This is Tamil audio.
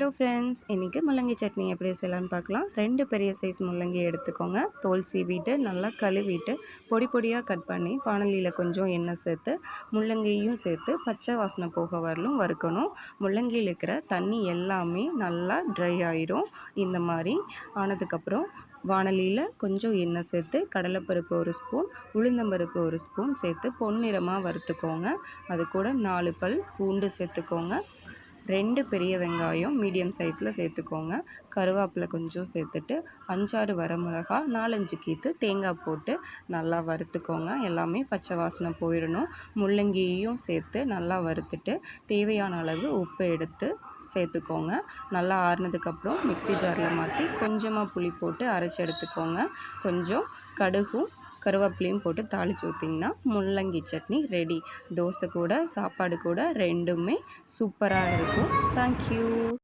ஹலோ ஃப்ரெண்ட்ஸ், இன்றைக்கி முள்ளங்கி சட்னி எப்படி செய்யலான்னு பார்க்கலாம். 2 பெரிய சைஸ் முள்ளங்கி எடுத்துக்கோங்க. தோல் சீவிட்டு நல்லா கழுவிட்டு பொடி பொடியாக கட் பண்ணி வாணலியில் கொஞ்சம் எண்ணெய் சேர்த்து முள்ளங்கியும் சேர்த்து பச்சை வாசனை போக வரலும் வறுக்கணும். முள்ளங்கியில் இருக்கிற தண்ணி எல்லாமே நல்லா ட்ரை ஆயிரும். இந்த மாதிரி ஆனதுக்கப்புறம் வாணலியில் கொஞ்சம் எண்ணெய் சேர்த்து கடலைப்பருப்பு 1 ஸ்பூன், உளுந்தம்பருப்பு 1 ஸ்பூன் சேர்த்து பொன்னிறமாக வறுத்துக்கோங்க. அது கூட 4 பல் பூண்டு சேர்த்துக்கோங்க. 2 பெரிய வெங்காயம் மீடியம் சைஸில் சேர்த்துக்கோங்க. கருவேப்பிலை கொஞ்சம் சேர்த்துட்டு 5-6 வரமிளகா, 4-5 கீற்று தேங்காய் போட்டு நல்லா வறுத்துக்கோங்க. எல்லாமே பச்சை வாசனை போயிடணும். முள்ளங்கியையும் சேர்த்து நல்லா வறுத்துட்டு தேவையான அளவு உப்பு எடுத்து சேர்த்துக்கோங்க. நல்லா ஆறுனதுக்கப்புறம் மிக்ஸி ஜாரில் மாற்றி கொஞ்சமாக புளி போட்டு அரைச்சி எடுத்துக்கோங்க. கொஞ்சம் கடுகும் கருவேப்பிலையும் போட்டு தாளித்து ஊற்றிங்கன்னா முள்ளங்கி சட்னி ரெடி. தோசை கூட சாப்பாடு கூட ரெண்டுமே சூப்பராக இருக்கும். தேங்க்யூ.